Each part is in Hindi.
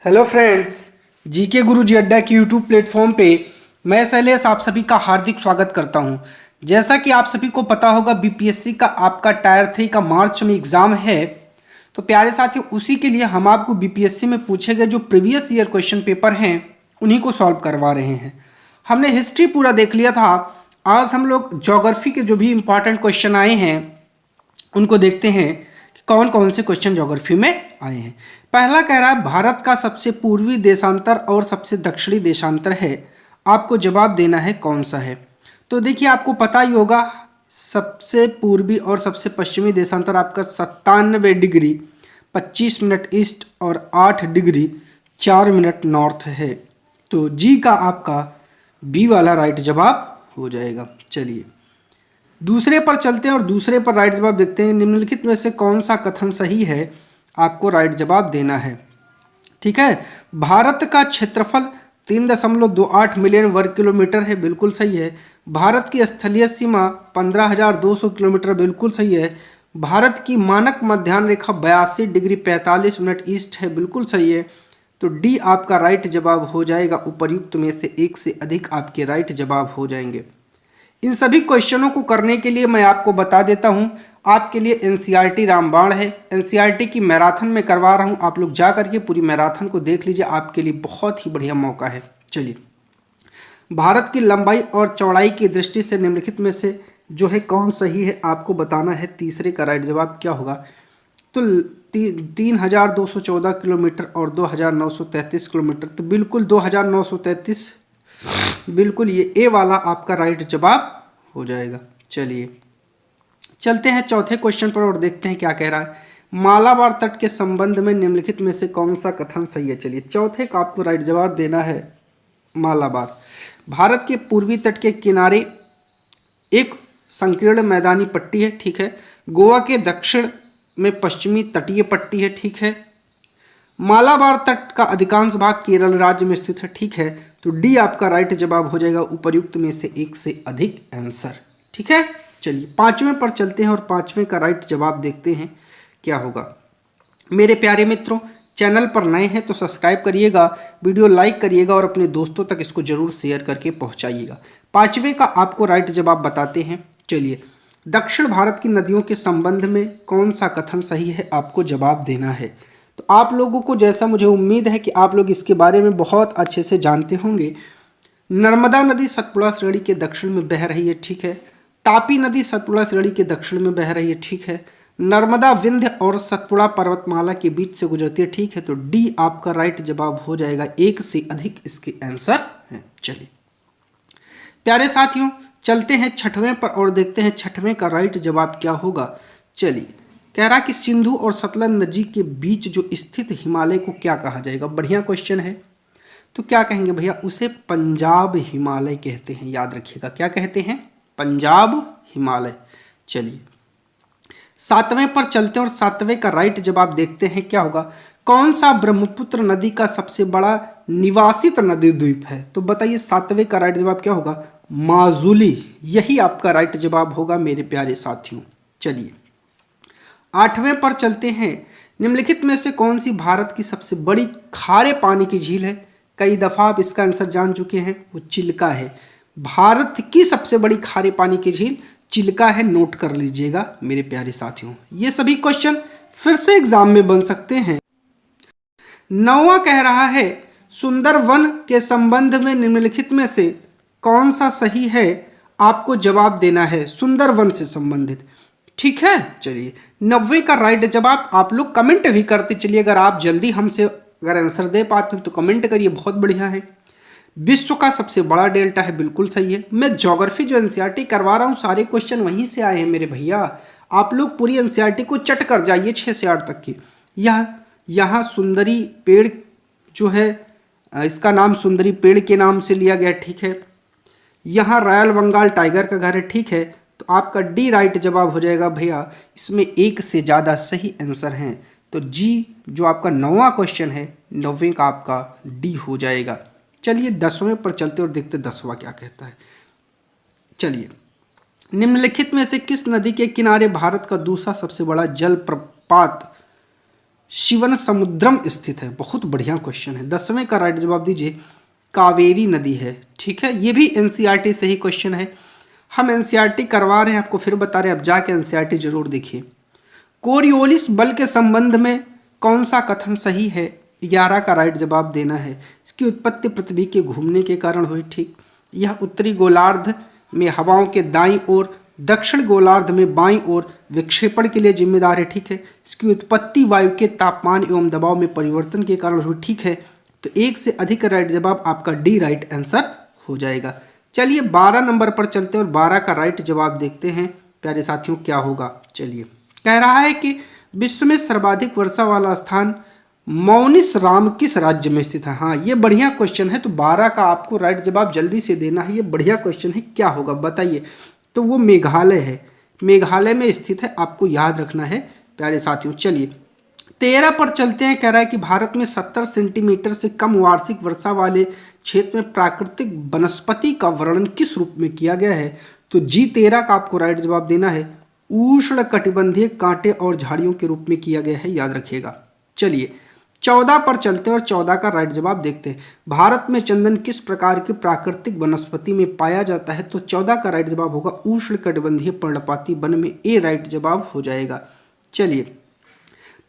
हेलो फ्रेंड्स, जीके गुरु जी अड्डा के यूट्यूब प्लेटफॉर्म पे मैं शैलेश आप सभी का हार्दिक स्वागत करता हूं। जैसा कि आप सभी को पता होगा, बीपीएससी का आपका टायर 3 का मार्च में एग्ज़ाम है। तो प्यारे साथियों, उसी के लिए हम आपको बीपीएससी में पूछे गए जो प्रीवियस ईयर क्वेश्चन पेपर हैं उन्हीं को सॉल्व करवा रहे हैं। हमने हिस्ट्री पूरा देख लिया था। आज हम लोग ज्योग्राफी के जो भी इंपॉर्टेंट क्वेश्चन आए हैं उनको देखते हैं कि कौन कौन से क्वेश्चन ज्योग्राफी में आए हैं। पहला कह रहा है भारत का सबसे पूर्वी देशांतर और सबसे दक्षिणी देशांतर है, आपको जवाब देना है कौन सा है। तो देखिए, आपको पता ही होगा सबसे पूर्वी और सबसे पश्चिमी देशांतर आपका 97 डिग्री 25 मिनट ईस्ट और 8 डिग्री 4 मिनट नॉर्थ है। तो जी का आपका बी वाला राइट जवाब हो जाएगा। चलिए दूसरे पर चलते हैं और दूसरे पर राइट जवाब देखते हैं। निम्नलिखित में से कौन सा कथन सही है, आपको राइट जवाब देना है। ठीक है, भारत का क्षेत्रफल 3.28 मिलियन वर्ग किलोमीटर है, बिल्कुल सही है। भारत की स्थलीय सीमा 15,200 किलोमीटर, बिल्कुल सही है। भारत की मानक मध्याह्न रेखा 82 डिग्री 45 मिनट ईस्ट है, बिल्कुल सही है। तो डी आपका राइट जवाब हो जाएगा। उपर्युक्त में से एक से अधिक आपके राइट जवाब हो जाएंगे। इन सभी क्वेश्चनों को करने के लिए मैं आपको बता देता हूं, आपके लिए एनसीईआरटी रामबाण है। एनसीईआरटी की मैराथन में करवा रहा हूं, आप लोग जा करके पूरी मैराथन को देख लीजिए, आपके लिए बहुत ही बढ़िया मौका है। चलिए, भारत की लंबाई और चौड़ाई की दृष्टि से निम्नलिखित में से जो है कौन सही है, आपको बताना है। तीसरे का राइट जवाब क्या होगा? तो 3,214 किलोमीटर और 2,933 किलोमीटर, तो बिल्कुल 2,933, बिल्कुल ये ए वाला आपका राइट जवाब हो जाएगा। चलिए चलते हैं चौथे क्वेश्चन पर और देखते हैं क्या कह रहा है। मालाबार तट के संबंध में निम्नलिखित में से कौन सा कथन सही है? चलिए चौथे का आपको राइट जवाब देना है। मालाबार भारत के पूर्वी तट के किनारे एक संकीर्ण मैदानी पट्टी है, ठीक है। गोवा के दक्षिण में पश्चिमी तटीय पट्टी है, ठीक है। मालाबार तट का अधिकांश भाग केरल राज्य में स्थित है, ठीक है। तो डी आपका राइट जवाब हो जाएगा। उपर्युक्त में से एक से अधिक आंसर, ठीक है। चलिए पांचवें पर चलते हैं और पांचवें का राइट जवाब देखते हैं क्या होगा। मेरे प्यारे मित्रों, चैनल पर नए हैं तो सब्सक्राइब करिएगा, वीडियो लाइक करिएगा और अपने दोस्तों तक इसको जरूर शेयर करके पहुंचाइएगा। पांचवें का आपको राइट जवाब बताते हैं। चलिए, दक्षिण भारत की नदियों के संबंध में कौन सा कथन सही है, आपको जवाब देना है। तो आप लोगों को, जैसा मुझे उम्मीद है कि आप लोग इसके बारे में बहुत अच्छे से जानते होंगे, नर्मदा नदी सतपुड़ा श्रेणी के दक्षिण में बह रही है, ठीक है। तापी नदी सतपुड़ा श्रेणी के दक्षिण में बह रही है, ठीक है। नर्मदा विंध्य और सतपुड़ा पर्वतमाला के बीच से गुजरती है, ठीक है। तो डी आपका राइट जवाब हो जाएगा। एक से अधिक इसके आंसर हैं। चलिए प्यारे साथियों, चलते हैं छठवें पर और देखते हैं छठवें का राइट जवाब क्या होगा। चलिए, कह रहा कि सिंधु और सतलज नदी के बीच जो स्थित हिमालय को क्या कहा जाएगा? बढ़िया क्वेश्चन है। तो क्या कहेंगे भैया? उसे पंजाब हिमालय कहते हैं, याद रखिएगा। क्या कहते हैं? पंजाब हिमालय। चलिए सातवें पर चलते हैं और सातवें का राइट जवाब देखते हैं क्या होगा। कौन सा ब्रह्मपुत्र नदी का सबसे बड़ा निवासित नदी द्वीप है? तो बताइए सातवें का राइट जवाब क्या होगा? माजुली। यही आपका राइट जवाब होगा मेरे प्यारे साथियों। चलिए आठवें पर चलते हैं। निम्नलिखित में से कौन सी भारत की सबसे बड़ी खारे पानी की झील है? कई दफा आप इसका आंसर जान चुके हैं, वो चिल्का है। भारत की सबसे बड़ी खारे पानी की झील चिल्का है, नोट कर लीजिएगा मेरे प्यारे साथियों। ये सभी क्वेश्चन फिर से एग्जाम में बन सकते हैं। नौवां कह रहा है सुंदरवन के संबंध में निम्नलिखित में से कौन सा सही है, आपको जवाब देना है। सुंदरवन से संबंधित, ठीक है। चलिए 90 का राइट जवाब आप लोग कमेंट भी करते चलिए। अगर आप जल्दी हमसे अगर आंसर दे पाते हो तो कमेंट करिए, बहुत बढ़िया है। विश्व का सबसे बड़ा डेल्टा है, बिल्कुल सही है। मैं ज्योग्राफी जो एनसीईआरटी करवा रहा हूँ सारे क्वेश्चन वहीं से आए हैं मेरे भैया। आप लोग पूरी एनसीईआरटी को चट कर जाइए 6 से 8 तक की। यहाँ सुंदरी पेड़ जो है, इसका नाम सुंदरी पेड़ के नाम से लिया गया, ठीक है। यहाँ रॉयल बंगाल टाइगर का घर है, ठीक है। तो आपका डी राइट जवाब हो जाएगा भैया। इसमें एक से ज़्यादा सही आंसर हैं, तो जी जो आपका 9वां क्वेश्चन है, 9वें का आपका डी हो जाएगा। चलिए 10वें पर चलते और देखते 10वां क्या कहता है। चलिए, निम्नलिखित में से किस नदी के किनारे भारत का दूसरा सबसे बड़ा जलप्रपात शिवनसमुद्रम स्थित है। बहुत बढ़िया क्वेश्चन है। 10वें का राइट जवाब दीजिए, कावेरी नदी है। ठीक है, ये भी एनसीईआरटी से ही क्वेश्चन है। हम एनसीईआरटी करवा रहे हैं, आपको फिर बता रहे हैं, अब जाके एनसीईआरटी जरूर देखिए। कोरियोलिस बल के संबंध में कौन सा कथन सही है? 11 का राइट जवाब देना है। इसकी उत्पत्ति पृथ्वी के घूमने के कारण हुई। ठीक, यह उत्तरी गोलार्ध में हवाओं के दाईं ओर, दक्षिण गोलार्ध में बाईं ओर विक्षेपण के लिए जिम्मेदार है। ठीक है, इसकी उत्पत्ति वायु के तापमान एवं दबाव में परिवर्तन के कारण हुई। ठीक है, तो एक से अधिक राइट जवाब आपका डी राइट आंसर हो जाएगा। चलिए 12 नंबर पर चलते हैं और 12 का राइट जवाब देखते हैं प्यारे साथियों क्या होगा। चलिए, कह रहा है कि विश्व में सर्वाधिक वर्षा वाला स्थान मौनिस राम किस राज्य में स्थित है? हाँ, ये बढ़िया क्वेश्चन है। तो 12 का आपको राइट जवाब जल्दी से देना है। ये बढ़िया क्वेश्चन है, क्या होगा बताइए? तो वो मेघालय है, मेघालय में स्थित है, आपको याद रखना है प्यारे साथियों। चलिए 13 पर चलते हैं। कह रहा है कि भारत में 70 सेंटीमीटर से कम वार्षिक वर्षा वाले क्षेत्र में प्राकृतिक वनस्पति का वर्णन किस रूप में किया गया है? तो जी 13 का आपको राइट जवाब देना है, उष्ण कटिबंधीय कांटे और झाड़ियों के रूप में किया गया है, याद रखिएगा। चलिए 14 पर चलते हैं और 14 का राइट जवाब देखते हैं। भारत में चंदन किस प्रकार की प्राकृतिक वनस्पति में पाया जाता है? तो 14 का राइट जवाब होगा उष्ण कटिबंधीय पर्णपाती वन में, ए राइट जवाब हो जाएगा। चलिए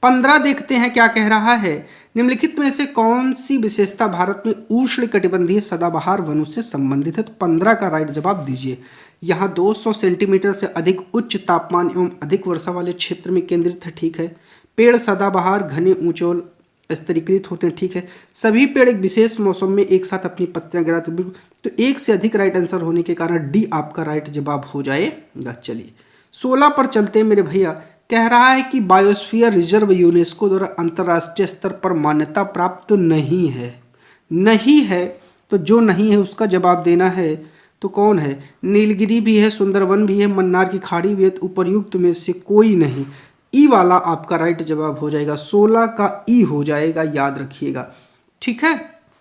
15 देखते हैं क्या कह रहा है। निम्नलिखित में से कौन सी विशेषता भारत में उष्ण कटिबंधीय सदाबहार वनों से संबंधित है? तो 15 का राइट जवाब दीजिए। यहाँ 200 सेंटीमीटर से अधिक उच्च तापमान एवं अधिक वर्षा वाले क्षेत्र में केंद्रित है। ठीक है, पेड़ सदाबहार घने ऊंचोल स्तरीकृत होते हैं। ठीक है, सभी पेड़ एक विशेष मौसम में एक साथ अपनी पत्तियां गिराते हैं। तो एक से अधिक राइट आंसर होने के कारण डी आपका राइट जवाब हो जाएगा। चलिए 16 पर चलते हैं मेरे भैया। कह रहा है कि बायोस्फीयर रिजर्व यूनेस्को द्वारा अंतर्राष्ट्रीय स्तर पर मान्यता प्राप्त नहीं है। नहीं है, तो जो नहीं है उसका जवाब देना है। तो कौन है? नीलगिरी भी है, सुंदरवन भी है, मन्नार की खाड़ी भी है। तो उपरयुक्त में से कोई नहीं। ई वाला आपका राइट जवाब हो जाएगा। 16 का ई हो जाएगा, याद रखिएगा। ठीक है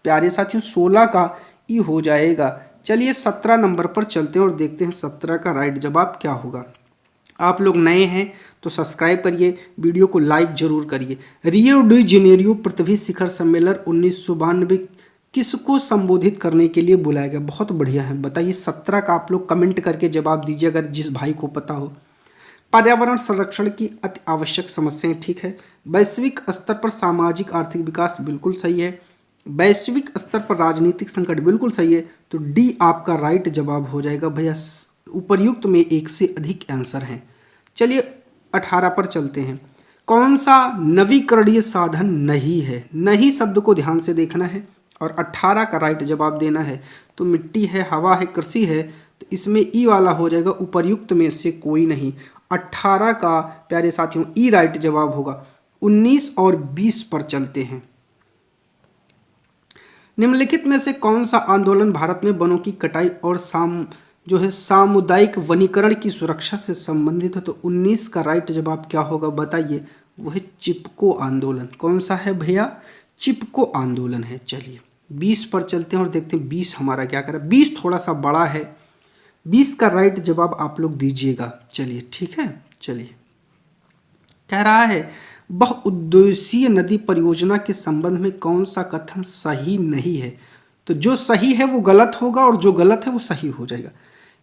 प्यारे साथियों, 16 का ई हो जाएगा। चलिए 17 नंबर पर चलते हैं और देखते हैं 17 का राइट जवाब क्या होगा। आप लोग नए हैं तो सब्सक्राइब करिए, वीडियो को लाइक जरूर करिए। रियो डी जेनेरियो पृथ्वी शिखर सम्मेलन 1992 किसको संबोधित करने के लिए बुलाया गया? बहुत बढ़िया है, बताइए। 17 का आप लोग कमेंट करके जवाब दीजिए अगर जिस भाई को पता हो। पर्यावरण संरक्षण की अति आवश्यक समस्याएं। ठीक है, वैश्विक स्तर पर सामाजिक आर्थिक विकास, बिल्कुल सही है। वैश्विक स्तर पर राजनीतिक संकट, बिल्कुल सही है। तो डी आपका राइट जवाब हो जाएगा भैया। उपर्युक्त में एक से अधिक आंसर हैं। चलिए 18 पर चलते हैं। कौन सा नवीकरणीय साधन नहीं है? नहीं शब्द को ध्यान से देखना है और 18 का राइट जवाब देना है। तो मिट्टी है, हवा है, कृषि है। तो इसमें ई वाला हो जाएगा, उपर्युक्त में से कोई नहीं। 18 का प्यारे साथियों ई राइट जवाब होगा। 19 और 20 पर चलते हैं। निम्नलिखित में से कौन सा आंदोलन भारत में वनों की कटाई और सामुदायिक वनीकरण की सुरक्षा से संबंधित है? तो 19 का राइट जवाब क्या होगा बताइए? वो है चिपको आंदोलन। कौन सा है भैया? चिपको आंदोलन है। चलिए 20 पर चलते हैं और देखते हैं 20 हमारा क्या कर रहा है। 20 थोड़ा सा बड़ा है, 20 का राइट जवाब आप लोग दीजिएगा। चलिए ठीक है, चलिए कह रहा है बहुउद्देशीय नदी परियोजना के संबंध में कौन सा कथन सही नहीं है? तो जो सही है वो गलत होगा और जो गलत है वो सही हो जाएगा।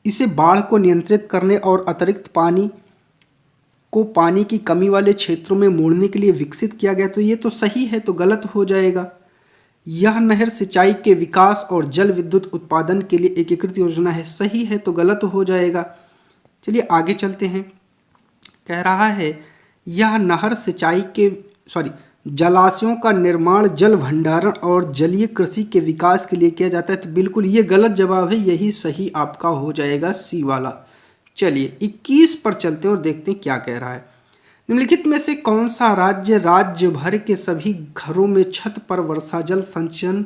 इसे बाढ़ को नियंत्रित करने और अतिरिक्त पानी को पानी की कमी वाले क्षेत्रों में मोड़ने के लिए विकसित किया गया। तो ये तो सही है, तो गलत हो जाएगा। यह नहर सिंचाई के विकास और जल विद्युत उत्पादन के लिए एकीकृत योजना है। सही है, तो गलत हो जाएगा। चलिए आगे चलते हैं। कह रहा है यह नहर सिंचाई के जलाशयों का निर्माण जल भंडारण और जलीय कृषि के विकास के लिए किया जाता है। तो बिल्कुल ये गलत जवाब है, यही सही आपका हो जाएगा, सी वाला। चलिए 21 पर चलते हैं और देखते हैं क्या कह रहा है। निम्नलिखित में से कौन सा राज्य भर के सभी घरों में छत पर वर्षा जल संचयन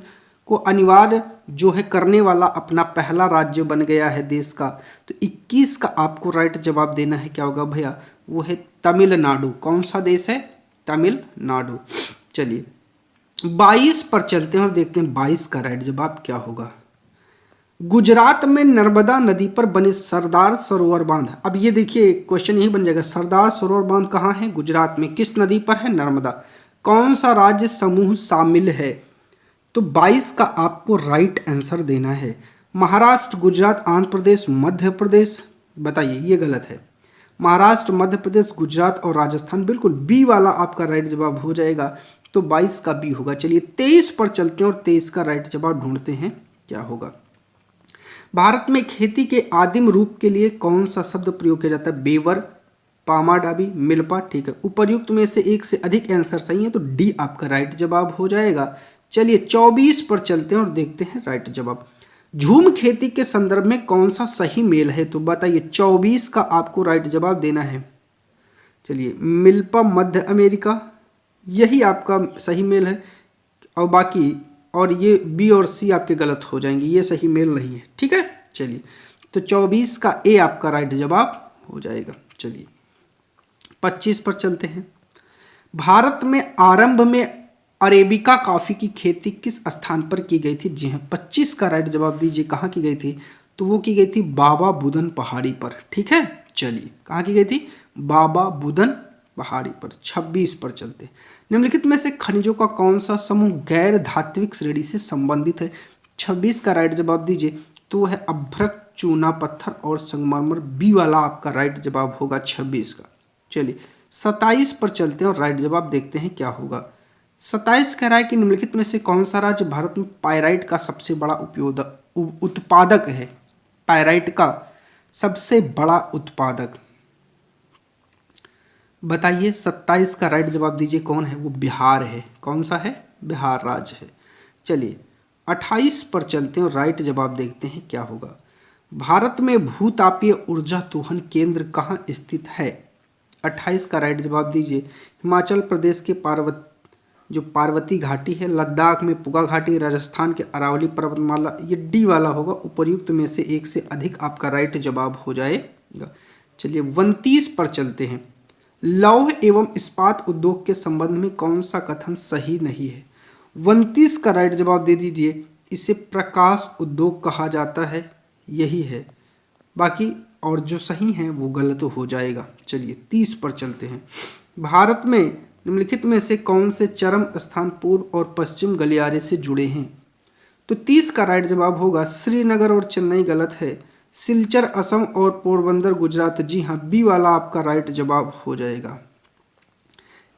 को अनिवार्य करने वाला अपना पहला राज्य बन गया है देश का? तो 21 का आपको राइट जवाब देना है। क्या होगा भैया? वो है तमिलनाडु। कौन सा देश है? तमिलनाडु। चलिए 22 पर चलते हैं और देखते हैं 22 का राइट जवाब क्या होगा। गुजरात में नर्मदा नदी पर बने सरदार सरोवर बांध। अब ये देखिए क्वेश्चन यही बन जाएगा, सरदार सरोवर बांध कहाँ है? गुजरात में। किस नदी पर है? नर्मदा। कौन सा राज्य समूह शामिल है? तो 22 का आपको राइट आंसर देना है। महाराष्ट्र, गुजरात, आंध्र प्रदेश, मध्य प्रदेश। बताइए, ये गलत है। महाराष्ट्र, मध्य प्रदेश, गुजरात और राजस्थान, बिल्कुल बी वाला आपका राइट जवाब हो जाएगा। तो 22 का बी होगा। चलिए 23 पर चलते हैं और 23 का राइट जवाब ढूंढते हैं क्या होगा। भारत में खेती के आदिम रूप के लिए कौन सा शब्द प्रयोग किया जाता है? बेवर, पामाडाबी, मिल्पा। ठीक है, उपर्युक्त में से एक से अधिक आंसर सही है तो डी आपका राइट जवाब हो जाएगा। चलिए 24 पर चलते हैं और देखते हैं राइट जवाब। झूम खेती के संदर्भ में कौन सा सही मेल है? तो बताइए 24 का आपको राइट जवाब देना है। चलिए मिल्पा मध्य अमेरिका, यही आपका सही मेल है। और बाकी और ये बी और सी आपके गलत हो जाएंगे, ये सही मेल नहीं है। ठीक है, चलिए तो 24 का ए आपका राइट जवाब हो जाएगा। चलिए 25 पर चलते हैं। भारत में आरंभ में अरेबिका कॉफ़ी की खेती किस स्थान पर की गई थी? जी हाँ, 25 का राइट जवाब दीजिए। कहाँ की गई थी? तो वो की गई थी बाबा बुदन पहाड़ी पर। ठीक है, चलिए कहाँ की गई थी? बाबा बुदन पहाड़ी पर। 26 पर चलते हैं। निम्नलिखित में से खनिजों का कौन सा समूह गैर धात्विक श्रेणी से संबंधित है? 26 का राइट जवाब दीजिए। तो है अभ्रक, चूना पत्थर और संगमरमर। बी वाला आपका राइट जवाब होगा 26 का। चलिए 27 पर चलते हैं और राइट जवाब देखते हैं क्या होगा। 27 कह रहा है कि निम्नलिखित में से कौन सा राज्य भारत में पायराइट का सबसे बड़ा उत्पादक है? पायराइट का सबसे बड़ा उत्पादक बताइए। 27 का राइट जवाब दीजिए। कौन है वो? बिहार है। कौन सा है? बिहार राज्य है। चलिए 28 पर चलते हैं और राइट जवाब देखते हैं क्या होगा। भारत में भूतापीय ऊर्जा दोहन केंद्र कहाँ स्थित है? 28 का राइट जवाब दीजिए। हिमाचल प्रदेश के पार्वती घाटी है, लद्दाख में पुगा घाटी, राजस्थान के अरावली पर्वतमाला। ये डी वाला होगा। उपर्युक्त में से एक से अधिक आपका राइट जवाब हो जाएगा। चलिए 29 पर चलते हैं। लौह एवं इस्पात उद्योग के संबंध में कौन सा कथन सही नहीं है? 29 का राइट जवाब दे दीजिए। इसे प्रकाश उद्योग कहा जाता है, यही है। बाकी और जो सही हैं वो गलत हो जाएगा। चलिए 30 पर चलते हैं। भारत में निम्नलिखित में से कौन से चरम स्थान पूर्व और पश्चिम गलियारे से जुड़े हैं? तो 30 का राइट जवाब होगा श्रीनगर और चेन्नई गलत है। सिलचर असम और पोरबंदर गुजरात। जी हाँ, बी वाला आपका राइट जवाब हो जाएगा।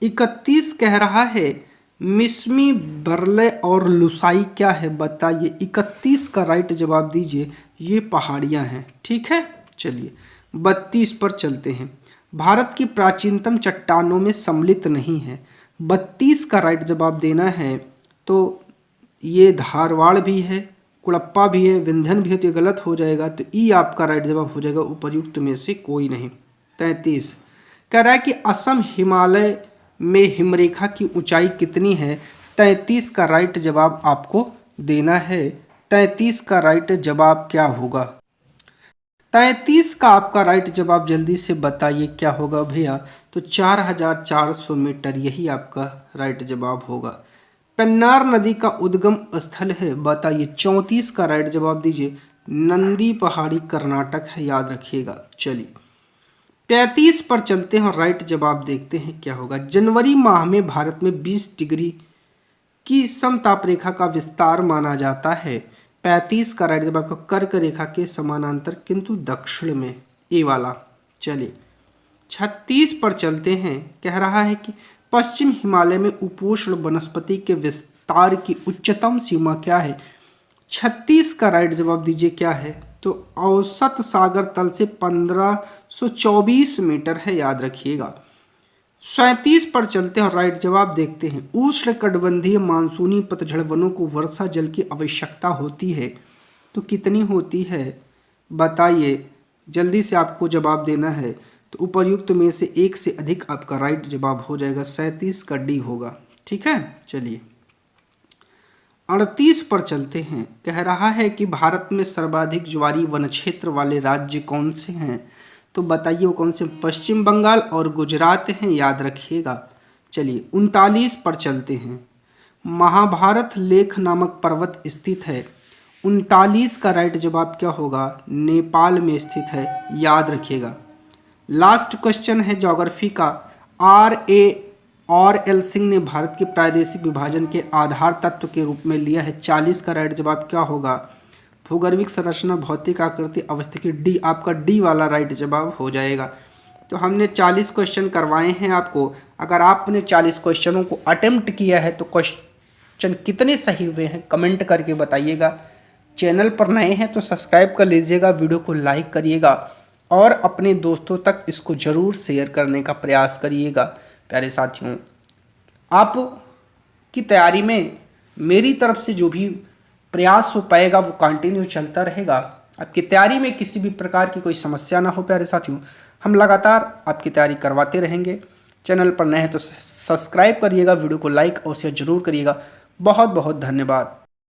31 कह रहा है मिसमी, बरले और लुसाई क्या है? बताइए। 31 का राइट जवाब दीजिए। ये पहाड़ियाँ हैं। ठीक है, चलिए 32 पर चलते हैं। भारत की प्राचीनतम चट्टानों में सम्मिलित नहीं है। 32 का राइट जवाब देना है। तो ये धारवाड़ भी है, कुड़प्पा भी है, विंध्यन भी है, तो ये गलत हो जाएगा। तो ई आपका राइट जवाब हो जाएगा उपर्युक्त में से कोई नहीं। 33 कह रहा है कि असम हिमालय में हिमरेखा की ऊंचाई कितनी है? 33 का राइट जवाब आपको देना है। 33 का राइट जवाब क्या होगा? 33 का आपका राइट जवाब जल्दी से बताइए क्या होगा भैया। तो 4400 मीटर, यही आपका राइट जवाब होगा। पेन्नार नदी का उद्गम स्थल है? बताइए। 34 का राइट जवाब दीजिए। नंदी पहाड़ी कर्नाटक है, याद रखिएगा। चलिए 35 पर चलते हैं और राइट जवाब देखते हैं क्या होगा। जनवरी माह में भारत में 20 डिग्री की समताप रेखा का विस्तार माना जाता है। 35 का राइट जवाब कर्क रेखा के समानांतर किंतु दक्षिण में, ए वाला। चलिए 36 पर चलते हैं। कह रहा है कि पश्चिम हिमालय में उपोष्ण वनस्पति के विस्तार की उच्चतम सीमा क्या है? 36 का राइट जवाब दीजिए क्या है? तो औसत सागर तल से 1524 मीटर है, याद रखिएगा। 37 पर चलते हैं और राइट जवाब देखते हैं। उष्णकटिबंधीय मानसूनी पतझड़ वनों को वर्षा जल की आवश्यकता होती है, तो कितनी होती है बताइए। जल्दी से आपको जवाब देना है। तो उपर्युक्त में से एक से अधिक आपका राइट जवाब हो जाएगा। 37 का डी होगा। ठीक है, चलिए 38 पर चलते हैं। कह रहा है कि भारत में सर्वाधिक ज्वारी वन क्षेत्र वाले राज्य कौन से हैं? तो बताइए वो कौन से? पश्चिम बंगाल और गुजरात हैं, याद रखिएगा। चलिए 39 पर चलते हैं। महाभारत लेख नामक पर्वत स्थित है। 39 का राइट जवाब क्या होगा? नेपाल में स्थित है, याद रखिएगा। लास्ट क्वेश्चन है ज्योग्राफी का। और एल सिंह ने भारत के प्रादेशिक विभाजन के आधार तत्व के रूप में लिया है। 40 का राइट जवाब क्या होगा? भूगर्भिक संरचना, भौतिक आकृति, अवस्थिति। डी, आपका डी वाला राइट जवाब हो जाएगा। तो हमने 40 क्वेश्चन करवाए हैं आपको। अगर आपने 40 क्वेश्चनों को अटेम्प्ट किया है तो क्वेश्चन कितने सही हुए हैं कमेंट करके बताइएगा। चैनल पर नए हैं तो सब्सक्राइब कर लीजिएगा, वीडियो को लाइक करिएगा और अपने दोस्तों तक इसको ज़रूर शेयर करने का प्रयास करिएगा। प्यारे साथियों, आप की तैयारी में मेरी तरफ से जो भी प्रयास हो पाएगा वो कंटिन्यू चलता रहेगा। आपकी तैयारी में किसी भी प्रकार की कोई समस्या ना हो प्यारे साथियों, हम लगातार आपकी तैयारी करवाते रहेंगे। चैनल पर नए हैं तो सब्सक्राइब करिएगा, वीडियो को लाइक और शेयर जरूर करिएगा। बहुत बहुत धन्यवाद।